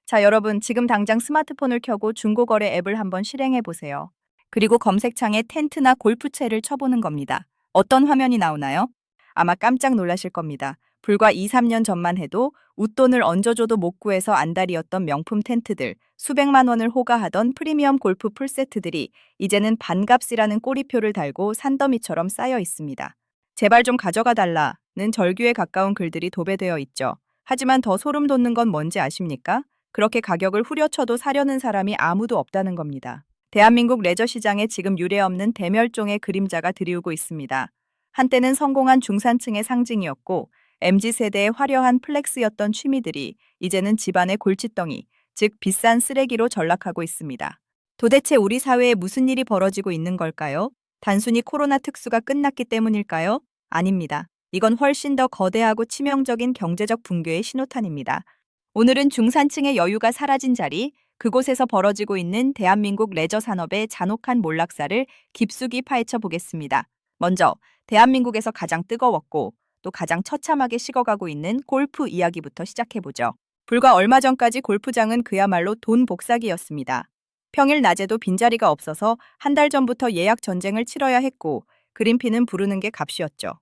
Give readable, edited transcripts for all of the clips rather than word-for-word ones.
자, 여러분, 지금 당장 스마트폰을 켜고 중고거래 앱을 한번 실행해 보세요. 그리고 검색창에 텐트나 골프채를 쳐보는 겁니다. 어떤 화면이 나오나요? 아마 깜짝 놀라실 겁니다. 불과 2, 3년 전만 해도 웃돈을 얹어줘도 못 구해서 안달이었던 명품 텐트들, 수백만 원을 호가하던 프리미엄 골프 풀세트들이 이제는 반값이라는 꼬리표를 달고 산더미처럼 쌓여 있습니다. 제발 좀 가져가 달라는 절규에 가까운 글들이 도배되어 있죠. 하지만 더 소름 돋는 건 뭔지 아십니까? 그렇게 가격을 후려쳐도 사려는 사람이 아무도 없다는 겁니다. 대한민국 레저 시장에 지금 유례없는 대멸종의 그림자가 드리우고 있습니다. 한때는 성공한 중산층의 상징이었고 MZ세대의 화려한 플렉스였던 취미들이 이제는 집안의 골칫덩이, 즉 비싼 쓰레기로 전락하고 있습니다. 도대체 우리 사회에 무슨 일이 벌어지고 있는 걸까요? 단순히 코로나 특수가 끝났기 때문일까요? 아닙니다. 이건 훨씬 더 거대하고 치명적인 경제적 붕괴의 신호탄입니다. 오늘은 중산층의 여유가 사라진 자리, 그곳에서 벌어지고 있는 대한민국 레저 산업의 잔혹한 몰락사를 깊숙이 파헤쳐 보겠습니다. 먼저, 대한민국에서 가장 뜨거웠고 또 가장 처참하게 식어가고 있는 골프 이야기부터 시작해보죠. 불과 얼마 전까지 골프장은 그야말로 돈 복사기였습니다. 평일 낮에도 빈자리가 없어서 한 달 전부터 예약 전쟁을 치러야 했고 그린피는 부르는 게 값이었죠.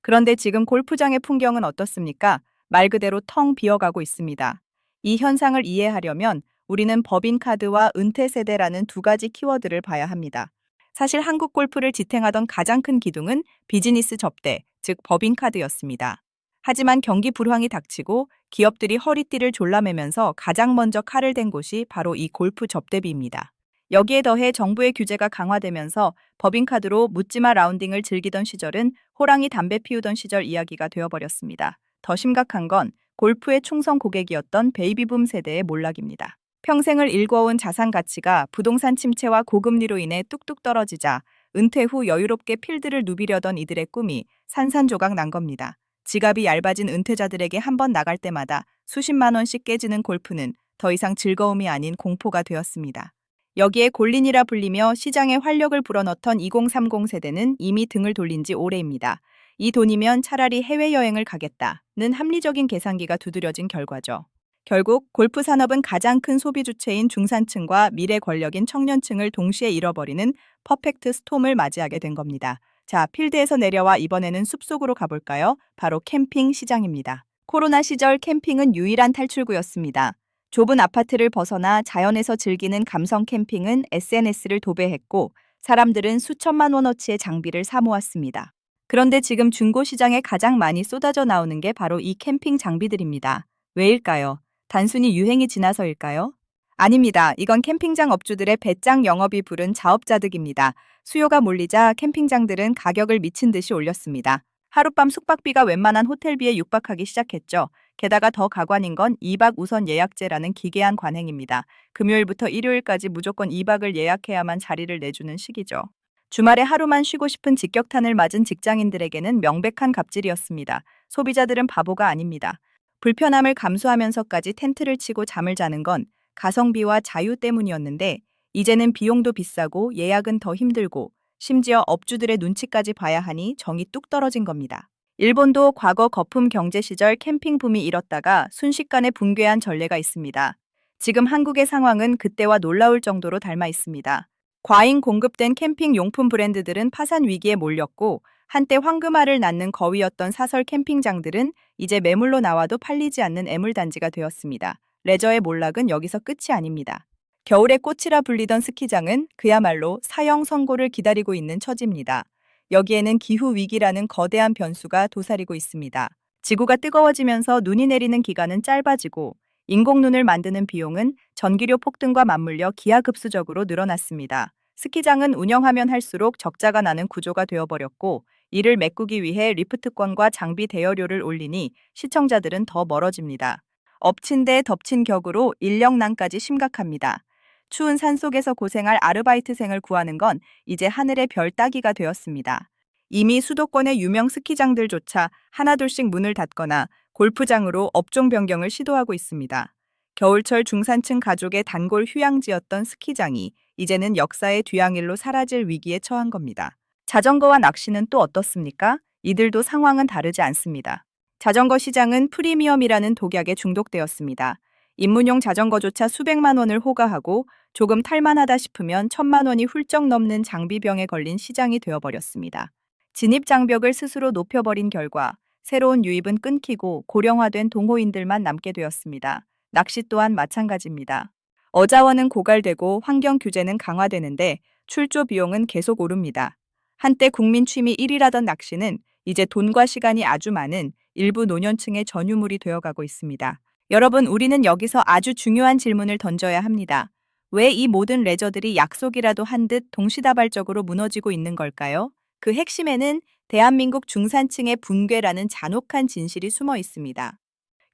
그런데 지금 골프장의 풍경은 어떻습니까? 말 그대로 텅 비어가고 있습니다. 이 현상을 이해하려면 우리는 법인카드와 은퇴세대라는 두 가지 키워드를 봐야 합니다. 사실 한국 골프를 지탱하던 가장 큰 기둥은 비즈니스 접대, 즉 법인카드였습니다. 하지만 경기 불황이 닥치고 기업들이 허리띠를 졸라매면서 가장 먼저 칼을 댄 곳이 바로 이 골프 접대비입니다. 여기에 더해 정부의 규제가 강화되면서 법인카드로 묻지마 라운딩을 즐기던 시절은 호랑이 담배 피우던 시절 이야기가 되어버렸습니다. 더 심각한 건 골프의 충성 고객이었던 베이비붐 세대의 몰락입니다. 평생을 일궈온 자산 가치가 부동산 침체와 고금리로 인해 뚝뚝 떨어지자 은퇴 후 여유롭게 필드를 누비려던 이들의 꿈이 산산조각 난 겁니다. 지갑이 얇아진 은퇴자들에게 한 번 나갈 때마다 수십만 원씩 깨지는 골프는 더 이상 즐거움이 아닌 공포가 되었습니다. 여기에 골린이라 불리며 시장에 활력을 불어넣던 2030 세대는 이미 등을 돌린 지 오래입니다. 이 돈이면 차라리 해외여행을 가겠다는 합리적인 계산기가 두드려진 결과죠. 결국 골프 산업은 가장 큰 소비 주체인 중산층과 미래 권력인 청년층을 동시에 잃어버리는 퍼펙트 스톰을 맞이하게 된 겁니다. 자, 필드에서 내려와 이번에는 숲속으로 가볼까요? 바로 캠핑 시장입니다. 코로나 시절 캠핑은 유일한 탈출구였습니다. 좁은 아파트를 벗어나 자연에서 즐기는 감성 캠핑은 SNS를 도배했고 사람들은 수천만 원어치의 장비를 사모았습니다. 그런데 지금 중고 시장에 가장 많이 쏟아져 나오는 게 바로 이 캠핑 장비들입니다. 왜일까요? 단순히 유행이 지나서일까요? 아닙니다. 이건 캠핑장 업주들의 배짱 영업이 부른 자업자득입니다. 수요가 몰리자 캠핑장들은 가격을 미친 듯이 올렸습니다. 하룻밤 숙박비가 웬만한 호텔비에 육박하기 시작했죠. 게다가 더 가관인 건 2박 우선 예약제라는 기괴한 관행입니다. 금요일부터 일요일까지 무조건 2박을 예약해야만 자리를 내주는 시기죠. 주말에 하루만 쉬고 싶은 직격탄을 맞은 직장인들에게는 명백한 갑질이었습니다. 소비자들은 바보가 아닙니다. 불편함을 감수하면서까지 텐트를 치고 잠을 자는 건 가성비와 자유 때문이었는데 이제는 비용도 비싸고 예약은 더 힘들고 심지어 업주들의 눈치까지 봐야 하니 정이 뚝 떨어진 겁니다. 일본도 과거 거품 경제 시절 캠핑 붐이 일었다가 순식간에 붕괴한 전례가 있습니다. 지금 한국의 상황은 그때와 놀라울 정도로 닮아 있습니다. 과잉 공급된 캠핑 용품 브랜드들은 파산 위기에 몰렸고 한때 황금알을 낳는 거위였던 사설 캠핑장들은 이제 매물로 나와도 팔리지 않는 애물단지가 되었습니다. 레저의 몰락은 여기서 끝이 아닙니다. 겨울의 꽃이라 불리던 스키장은 그야말로 사형 선고를 기다리고 있는 처지입니다. 여기에는 기후위기라는 거대한 변수가 도사리고 있습니다. 지구가 뜨거워지면서 눈이 내리는 기간은 짧아지고 인공눈을 만드는 비용은 전기료 폭등과 맞물려 기하급수적으로 늘어났습니다. 스키장은 운영하면 할수록 적자가 나는 구조가 되어버렸고 이를 메꾸기 위해 리프트권과 장비 대여료를 올리니 시청자들은 더 멀어집니다. 엎친 데 덮친 격으로 인력난까지 심각합니다. 추운 산속에서 고생할 아르바이트생을 구하는 건 이제 하늘의 별 따기가 되었습니다. 이미 수도권의 유명 스키장들조차 하나둘씩 문을 닫거나 골프장으로 업종 변경을 시도하고 있습니다. 겨울철 중산층 가족의 단골 휴양지였던 스키장이 이제는 역사의 뒤양일로 사라질 위기에 처한 겁니다. 자전거와 낚시는 또 어떻습니까? 이들도 상황은 다르지 않습니다. 자전거 시장은 프리미엄이라는 독약에 중독되었습니다. 입문용 자전거조차 수백만 원을 호가하고 조금 탈만하다 싶으면 1,000만 원이 훌쩍 넘는 장비병에 걸린 시장이 되어버렸습니다. 진입 장벽을 스스로 높여버린 결과 새로운 유입은 끊기고 고령화된 동호인들만 남게 되었습니다. 낚시 또한 마찬가지입니다. 어자원은 고갈되고 환경 규제는 강화되는데 출조 비용은 계속 오릅니다. 한때 국민 취미 1위라던 낚시는 이제 돈과 시간이 아주 많은 일부 노년층의 전유물이 되어가고 있습니다. 여러분, 우리는 여기서 아주 중요한 질문을 던져야 합니다. 왜 이 모든 레저들이 약속이라도 한 듯 동시다발적으로 무너지고 있는 걸까요? 그 핵심에는 대한민국 중산층의 붕괴라는 잔혹한 진실이 숨어 있습니다.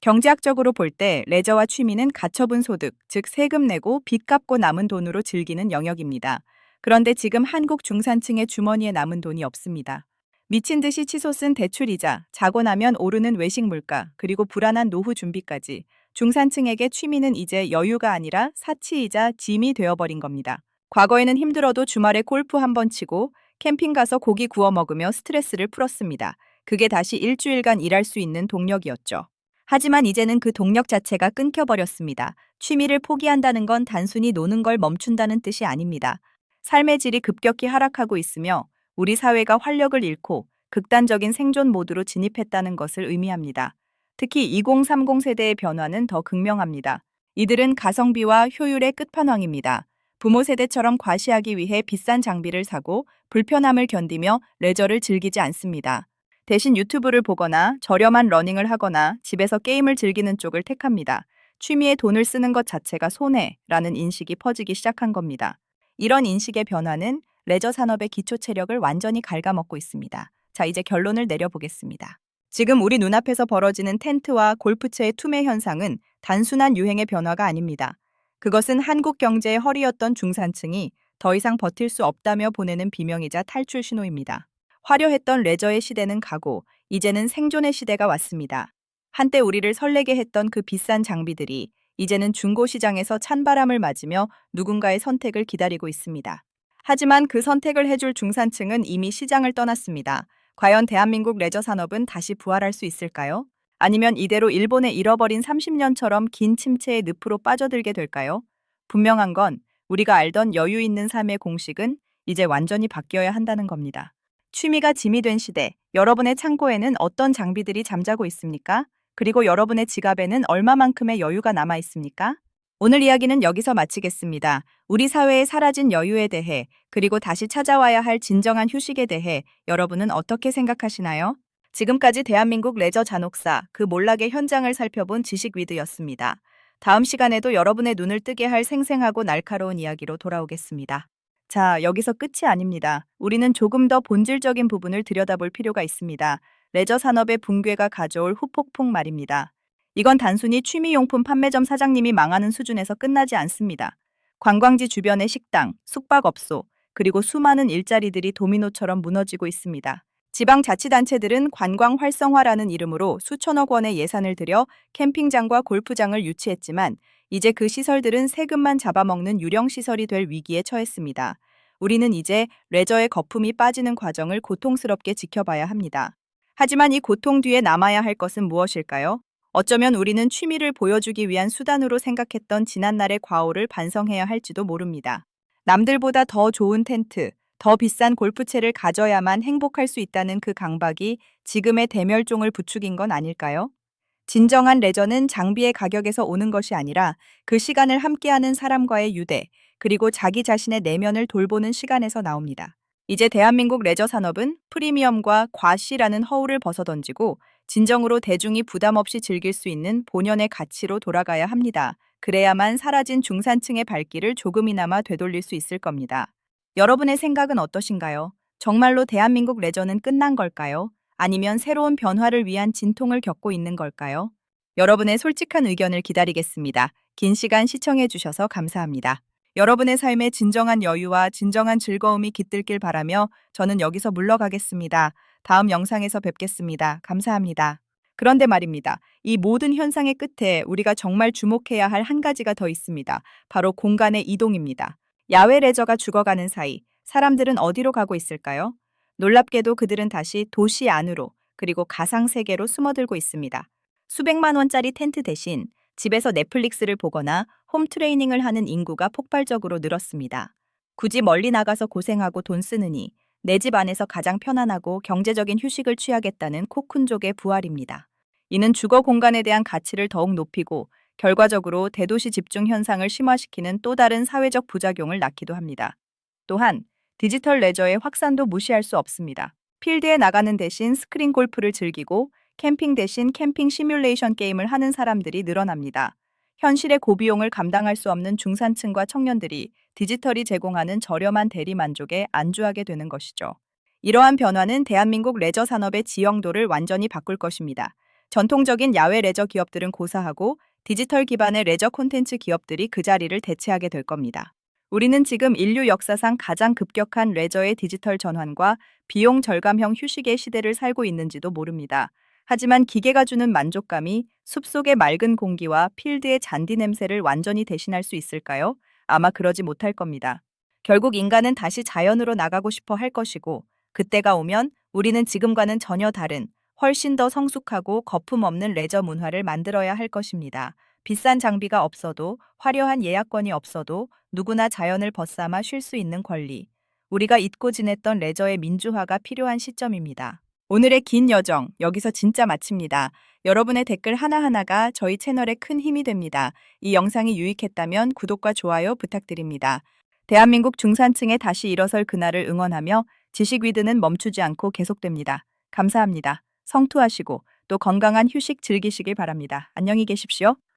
경제학적으로 볼 때 레저와 취미는 가처분 소득, 즉 세금 내고 빚 갚고 남은 돈으로 즐기는 영역입니다. 그런데 지금 한국 중산층의 주머니에 남은 돈이 없습니다. 미친 듯이 치솟은 대출이자, 자고 나면 오르는 외식 물가, 그리고 불안한 노후 준비까지 중산층에게 취미는 이제 여유가 아니라 사치이자 짐이 되어버린 겁니다. 과거에는 힘들어도 주말에 골프 한 번 치고 캠핑 가서 고기 구워 먹으며 스트레스를 풀었습니다. 그게 다시 일주일간 일할 수 있는 동력이었죠. 하지만 이제는 그 동력 자체가 끊겨버렸습니다. 취미를 포기한다는 건 단순히 노는 걸 멈춘다는 뜻이 아닙니다. 삶의 질이 급격히 하락하고 있으며 우리 사회가 활력을 잃고 극단적인 생존 모드로 진입했다는 것을 의미합니다. 특히 2030 세대의 변화는 더 극명합니다. 이들은 가성비와 효율의 끝판왕입니다. 부모 세대처럼 과시하기 위해 비싼 장비를 사고 불편함을 견디며 레저를 즐기지 않습니다. 대신 유튜브를 보거나 저렴한 러닝을 하거나 집에서 게임을 즐기는 쪽을 택합니다. 취미에 돈을 쓰는 것 자체가 손해라는 인식이 퍼지기 시작한 겁니다. 이런 인식의 변화는 레저 산업의 기초 체력을 완전히 갉아먹고 있습니다. 자, 이제 결론을 내려보겠습니다. 지금 우리 눈앞에서 벌어지는 텐트와 골프채의 투매 현상은 단순한 유행의 변화가 아닙니다. 그것은 한국 경제의 허리였던 중산층이 더 이상 버틸 수 없다며 보내는 비명이자 탈출 신호입니다. 화려했던 레저의 시대는 가고 이제는 생존의 시대가 왔습니다. 한때 우리를 설레게 했던 그 비싼 장비들이 이제는 중고 시장에서 찬바람을 맞으며 누군가의 선택을 기다리고 있습니다. 하지만 그 선택을 해줄 중산층은 이미 시장을 떠났습니다. 과연 대한민국 레저 산업은 다시 부활할 수 있을까요? 아니면 이대로 일본의 잃어버린 30년처럼 긴 침체의 늪으로 빠져들게 될까요? 분명한 건 우리가 알던 여유 있는 삶의 공식은 이제 완전히 바뀌어야 한다는 겁니다. 취미가 짐이 된 시대, 여러분의 창고에는 어떤 장비들이 잠자고 있습니까? 그리고 여러분의 지갑에는 얼마만큼의 여유가 남아 있습니까? 오늘 이야기는 여기서 마치겠습니다. 우리 사회에 사라진 여유에 대해, 그리고 다시 찾아와야 할 진정한 휴식에 대해 여러분은 어떻게 생각하시나요? 지금까지 대한민국 레저 잔혹사, 그 몰락의 현장을 살펴본 지식위드였습니다. 다음 시간에도 여러분의 눈을 뜨게 할 생생하고 날카로운 이야기로 돌아오겠습니다. 자, 여기서 끝이 아닙니다. 우리는 조금 더 본질적인 부분을 들여다볼 필요가 있습니다. 레저 산업의 붕괴가 가져올 후폭풍 말입니다. 이건 단순히 취미용품 판매점 사장님이 망하는 수준에서 끝나지 않습니다. 관광지 주변의 식당, 숙박업소, 그리고 수많은 일자리들이 도미노처럼 무너지고 있습니다. 지방자치단체들은 관광 활성화라는 이름으로 수천억 원의 예산을 들여 캠핑장과 골프장을 유치했지만 이제 그 시설들은 세금만 잡아먹는 유령시설이 될 위기에 처했습니다. 우리는 이제 레저의 거품이 빠지는 과정을 고통스럽게 지켜봐야 합니다. 하지만 이 고통 뒤에 남아야 할 것은 무엇일까요? 어쩌면 우리는 취미를 보여주기 위한 수단으로 생각했던 지난날의 과오를 반성해야 할지도 모릅니다. 남들보다 더 좋은 텐트, 더 비싼 골프채를 가져야만 행복할 수 있다는 그 강박이 지금의 대멸종을 부추긴 건 아닐까요? 진정한 레저는 장비의 가격에서 오는 것이 아니라 그 시간을 함께하는 사람과의 유대, 그리고 자기 자신의 내면을 돌보는 시간에서 나옵니다. 이제 대한민국 레저 산업은 프리미엄과 과시라는 허울을 벗어던지고 진정으로 대중이 부담 없이 즐길 수 있는 본연의 가치로 돌아가야 합니다. 그래야만 사라진 중산층의 발길을 조금이나마 되돌릴 수 있을 겁니다. 여러분의 생각은 어떠신가요? 정말로 대한민국 레저는 끝난 걸까요? 아니면 새로운 변화를 위한 진통을 겪고 있는 걸까요? 여러분의 솔직한 의견을 기다리겠습니다. 긴 시간 시청해주셔서 감사합니다. 여러분의 삶에 진정한 여유와 진정한 즐거움이 깃들길 바라며 저는 여기서 물러가겠습니다. 다음 영상에서 뵙겠습니다. 감사합니다. 그런데 말입니다. 이 모든 현상의 끝에 우리가 정말 주목해야 할 한 가지가 더 있습니다. 바로 공간의 이동입니다. 야외 레저가 죽어가는 사이 사람들은 어디로 가고 있을까요? 놀랍게도 그들은 다시 도시 안으로, 그리고 가상 세계로 숨어들고 있습니다. 수백만 원짜리 텐트 대신 집에서 넷플릭스를 보거나 홈 트레이닝을 하는 인구가 폭발적으로 늘었습니다. 굳이 멀리 나가서 고생하고 돈 쓰느니 내 집 안에서 가장 편안하고 경제적인 휴식을 취하겠다는 코쿤족의 부활입니다. 이는 주거 공간에 대한 가치를 더욱 높이고 결과적으로 대도시 집중 현상을 심화시키는 또 다른 사회적 부작용을 낳기도 합니다. 또한 디지털 레저의 확산도 무시할 수 없습니다. 필드에 나가는 대신 스크린 골프를 즐기고 캠핑 대신 캠핑 시뮬레이션 게임을 하는 사람들이 늘어납니다. 현실의 고비용을 감당할 수 없는 중산층과 청년들이 디지털이 제공하는 저렴한 대리 만족에 안주하게 되는 것이죠. 이러한 변화는 대한민국 레저 산업의 지형도를 완전히 바꿀 것입니다. 전통적인 야외 레저 기업들은 고사하고 디지털 기반의 레저 콘텐츠 기업들이 그 자리를 대체하게 될 겁니다. 우리는 지금 인류 역사상 가장 급격한 레저의 디지털 전환과 비용 절감형 휴식의 시대를 살고 있는지도 모릅니다. 하지만 기계가 주는 만족감이 숲속의 맑은 공기와 필드의 잔디 냄새를 완전히 대신할 수 있을까요? 아마 그러지 못할 겁니다. 결국 인간은 다시 자연으로 나가고 싶어 할 것이고, 그때가 오면 우리는 지금과는 전혀 다른, 훨씬 더 성숙하고 거품 없는 레저 문화를 만들어야 할 것입니다. 비싼 장비가 없어도, 화려한 예약권이 없어도 누구나 자연을 벗삼아 쉴 수 있는 권리. 우리가 잊고 지냈던 레저의 민주화가 필요한 시점입니다. 오늘의 긴 여정, 여기서 진짜 마칩니다. 여러분의 댓글 하나하나가 저희 채널에 큰 힘이 됩니다. 이 영상이 유익했다면 구독과 좋아요 부탁드립니다. 대한민국 중산층의 다시 일어설 그날을 응원하며 지식 위드는 멈추지 않고 계속됩니다. 감사합니다. 성투하시고 또 건강한 휴식 즐기시길 바랍니다. 안녕히 계십시오.